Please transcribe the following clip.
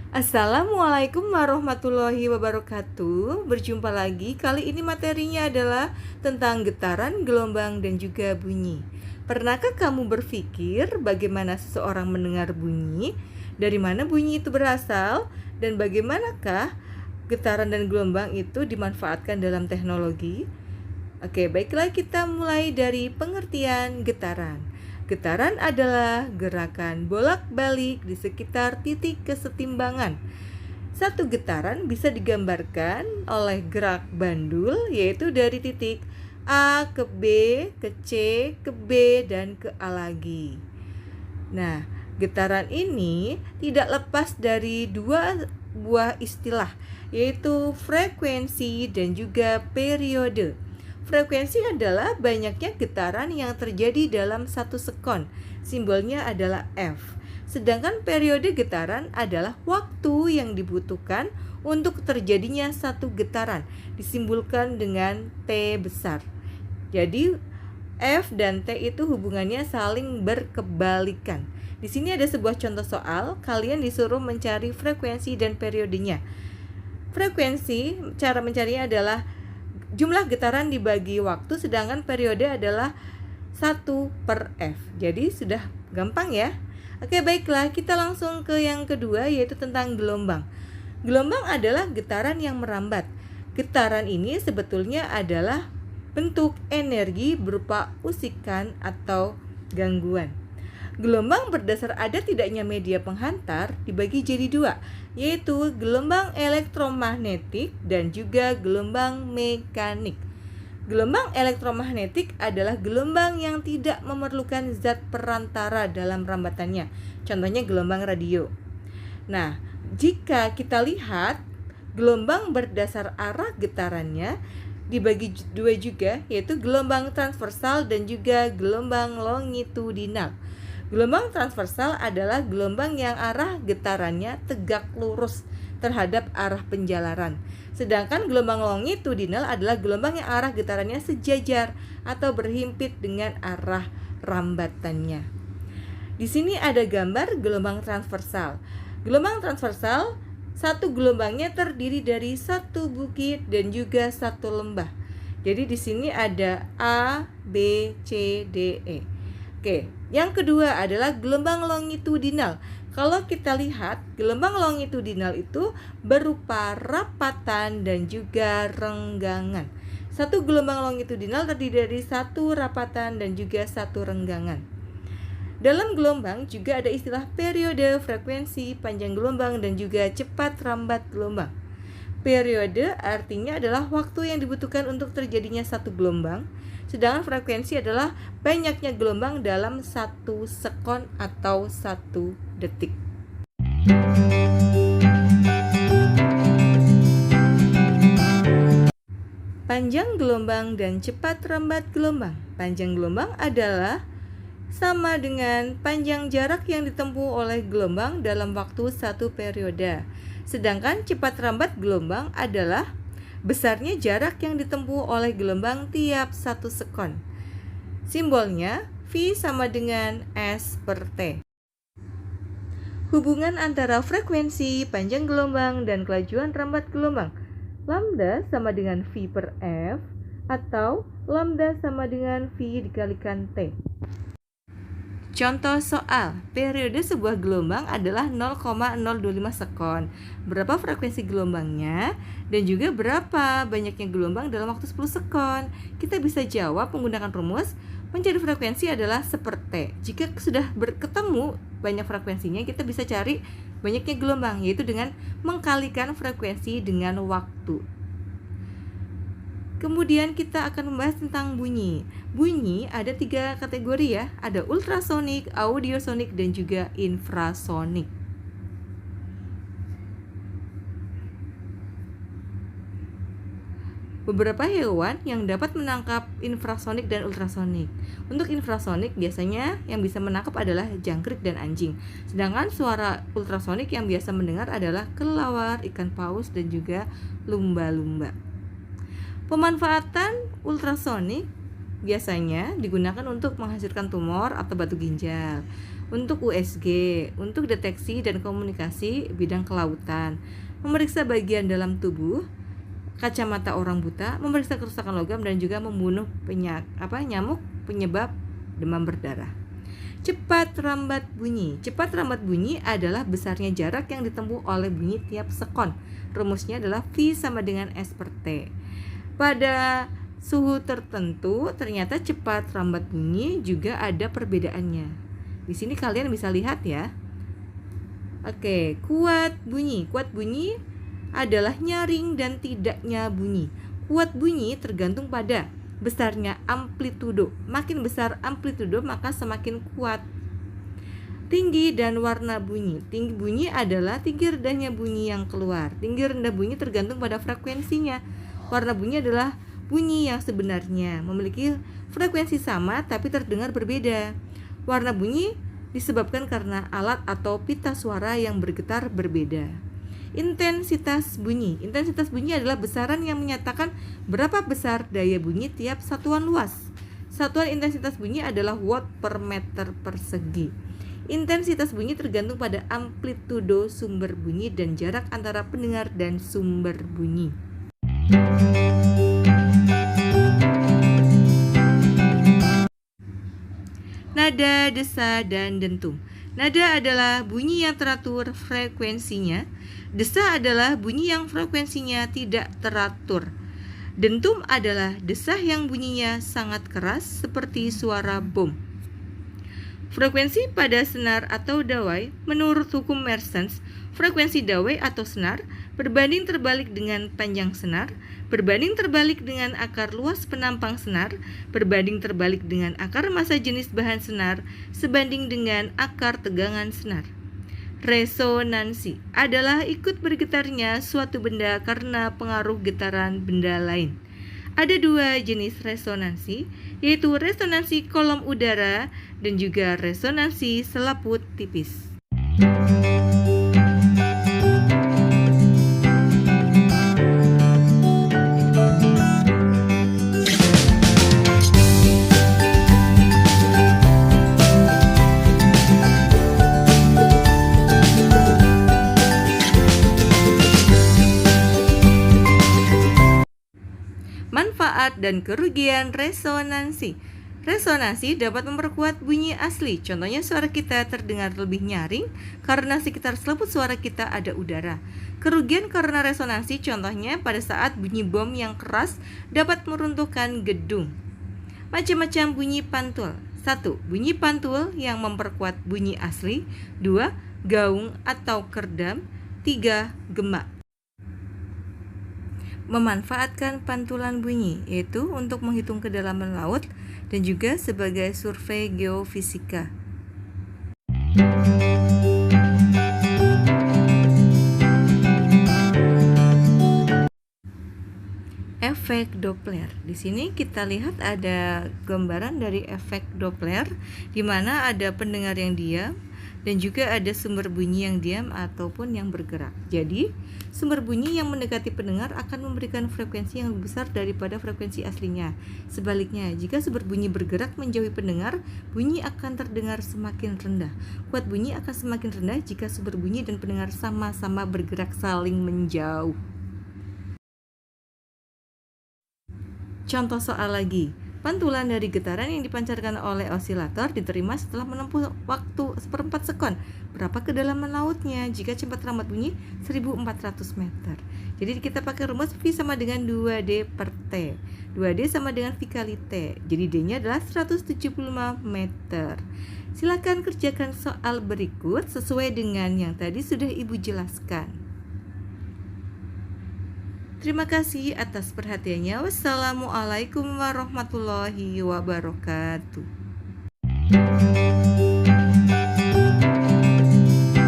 Assalamualaikum warahmatullahi wabarakatuh. Berjumpa lagi. Kali ini materinya adalah tentang getaran, gelombang, dan juga bunyi. Pernahkah kamu berpikir bagaimana seseorang mendengar bunyi? Dari mana bunyi itu berasal? Dan bagaimanakah getaran dan gelombang itu dimanfaatkan dalam teknologi? Oke, baiklah kita mulai dari pengertian getaran. Getaran adalah gerakan bolak-balik di sekitar titik kesetimbangan. Satu getaran bisa digambarkan oleh gerak bandul, yaitu dari titik A ke B, ke C, ke B, dan ke A lagi. Nah, getaran ini tidak lepas dari dua buah istilah, yaitu frekuensi dan juga periode. Frekuensi adalah banyaknya getaran yang terjadi dalam satu sekon. Simbolnya adalah F. Sedangkan periode getaran adalah waktu yang dibutuhkan untuk terjadinya satu getaran, disimbolkan dengan T besar. Jadi F dan T itu hubungannya saling berkebalikan. Di sini ada sebuah contoh soal, kalian disuruh mencari frekuensi dan periodenya. Frekuensi, cara mencarinya adalah jumlah getaran dibagi waktu, sedangkan periode adalah 1/F. Jadi sudah gampang ya. Oke, baiklah, kita langsung ke yang kedua, yaitu tentang gelombang. Gelombang adalah getaran yang merambat. Getaran ini sebetulnya adalah bentuk energi berupa usikan atau gangguan. Gelombang berdasar ada tidaknya media penghantar dibagi jadi dua, yaitu gelombang elektromagnetik dan juga gelombang mekanik. Gelombang elektromagnetik adalah gelombang yang tidak memerlukan zat perantara dalam rambatannya, contohnya gelombang radio. Nah, jika kita lihat gelombang berdasar arah getarannya dibagi dua juga, yaitu gelombang transversal dan juga gelombang longitudinal. Gelombang transversal adalah gelombang yang arah getarannya tegak lurus terhadap arah penjalaran. Sedangkan gelombang longitudinal adalah gelombang yang arah getarannya sejajar atau berhimpit dengan arah rambatannya. Di sini ada gambar gelombang transversal. Gelombang transversal, satu gelombangnya terdiri dari satu bukit dan juga satu lembah. Jadi di sini ada A, B, C, D, E. Oke, yang kedua adalah gelombang longitudinal. Kalau kita lihat, gelombang longitudinal itu berupa rapatan dan juga renggangan. Satu gelombang longitudinal terdiri dari satu rapatan dan juga satu renggangan. Dalam gelombang juga ada istilah periode, frekuensi, panjang gelombang, dan juga cepat rambat gelombang. Periode artinya adalah waktu yang dibutuhkan untuk terjadinya satu gelombang, sedangkan frekuensi adalah banyaknya gelombang dalam satu sekon atau satu detik. Panjang gelombang dan cepat rambat gelombang. Panjang gelombang adalah sama dengan panjang jarak yang ditempuh oleh gelombang dalam waktu satu periode. Sedangkan cepat rambat gelombang adalah besarnya jarak yang ditempuh oleh gelombang tiap satu sekon. Simbolnya V sama dengan S/T. Hubungan antara frekuensi, panjang gelombang, dan kelajuan rambat gelombang. Lambda sama dengan V/F atau lambda sama dengan V dikalikan T. Contoh soal, periode sebuah gelombang adalah 0,025 sekon. Berapa frekuensi gelombangnya? Dan juga berapa banyaknya gelombang dalam waktu 10 sekon? Kita bisa jawab menggunakan rumus. Mencari frekuensi adalah seperti. Jika sudah ketemu banyak frekuensinya, kita bisa cari banyaknya gelombang, yaitu dengan mengkalikan frekuensi dengan waktu. Kemudian kita akan membahas tentang bunyi. Bunyi ada 3 kategori ya. Ada ultrasonik, audiosonik, dan juga infrasonik. Beberapa hewan yang dapat menangkap infrasonik dan ultrasonik. Untuk infrasonik biasanya yang bisa menangkap adalah jangkrik dan anjing. Sedangkan suara ultrasonik yang biasa mendengar adalah kelelawar, ikan paus, dan juga lumba-lumba. Pemanfaatan ultrasonik biasanya digunakan untuk menghasilkan tumor atau batu ginjal. Untuk USG, untuk deteksi dan komunikasi bidang kelautan, memeriksa bagian dalam tubuh, kacamata orang buta, memeriksa kerusakan logam dan juga membunuh nyamuk penyebab demam berdarah. Cepat rambat bunyi. Cepat rambat bunyi adalah besarnya jarak yang ditempuh oleh bunyi tiap sekon. Rumusnya adalah V sama dengan S per T. Pada suhu tertentu, ternyata cepat rambat bunyi juga ada perbedaannya. Di sini kalian bisa lihat ya. Oke, kuat bunyi. Kuat bunyi adalah nyaring dan tidaknya bunyi. Kuat bunyi tergantung pada besarnya amplitudo. Makin besar amplitudo maka semakin kuat. Tinggi dan warna bunyi. Tinggi bunyi adalah tinggi rendahnya bunyi yang keluar. Tinggi rendah bunyi tergantung pada frekuensinya. Warna bunyi adalah bunyi yang sebenarnya memiliki frekuensi sama tapi terdengar berbeda. Warna bunyi disebabkan karena alat atau pita suara yang bergetar berbeda. Intensitas bunyi. Intensitas bunyi adalah besaran yang menyatakan berapa besar daya bunyi tiap satuan luas. Satuan intensitas bunyi adalah watt per meter persegi. Intensitas bunyi tergantung pada amplitudo sumber bunyi dan jarak antara pendengar dan sumber bunyi. Nada, desa, dan dentum. Nada adalah bunyi yang teratur frekuensinya. Desa adalah bunyi yang frekuensinya tidak teratur. Dentum adalah desah yang bunyinya sangat keras seperti suara bom. Frekuensi pada senar atau dawai menurut hukum Mersenne, frekuensi dawai atau senar berbanding terbalik dengan panjang senar, berbanding terbalik dengan akar luas penampang senar, berbanding terbalik dengan akar massa jenis bahan senar, sebanding dengan akar tegangan senar. Resonansi adalah ikut bergetarnya suatu benda karena pengaruh getaran benda lain. Ada dua jenis resonansi, yaitu resonansi kolom udara dan juga resonansi selaput tipis. Manfaat dan kerugian resonansi. Resonansi dapat memperkuat bunyi asli. Contohnya suara kita terdengar lebih nyaring karena sekitar selaput suara kita ada udara. Kerugian karena resonansi contohnya pada saat bunyi bom yang keras dapat meruntuhkan gedung. Macam-macam bunyi pantul. 1. Bunyi pantul yang memperkuat bunyi asli. 2. Gaung atau kerdam. 3. Gemak. Memanfaatkan pantulan bunyi, yaitu untuk menghitung kedalaman laut dan juga sebagai survei geofisika. Efek Doppler. Di sini kita lihat ada gambaran dari efek Doppler, di mana ada pendengar yang diam dan juga ada sumber bunyi yang diam ataupun yang bergerak. Jadi, sumber bunyi yang mendekati pendengar akan memberikan frekuensi yang lebih besar daripada frekuensi aslinya. Sebaliknya, jika sumber bunyi bergerak menjauhi pendengar, bunyi akan terdengar semakin rendah. Kuat bunyi akan semakin rendah jika sumber bunyi dan pendengar sama-sama bergerak saling menjauh. Contoh soal lagi. Pantulan dari getaran yang dipancarkan oleh osilator diterima setelah menempuh waktu 1/4 sekon. Berapa kedalaman lautnya? Jika cepat rambat bunyi 1400 meter. Jadi kita pakai rumus V sama dengan 2D per T. 2D sama dengan V kali T. Jadi D-nya adalah 175 meter. Silakan kerjakan soal berikut sesuai dengan yang tadi sudah Ibu jelaskan. Terima kasih atas perhatiannya. Wassalamualaikum warahmatullahi wabarakatuh.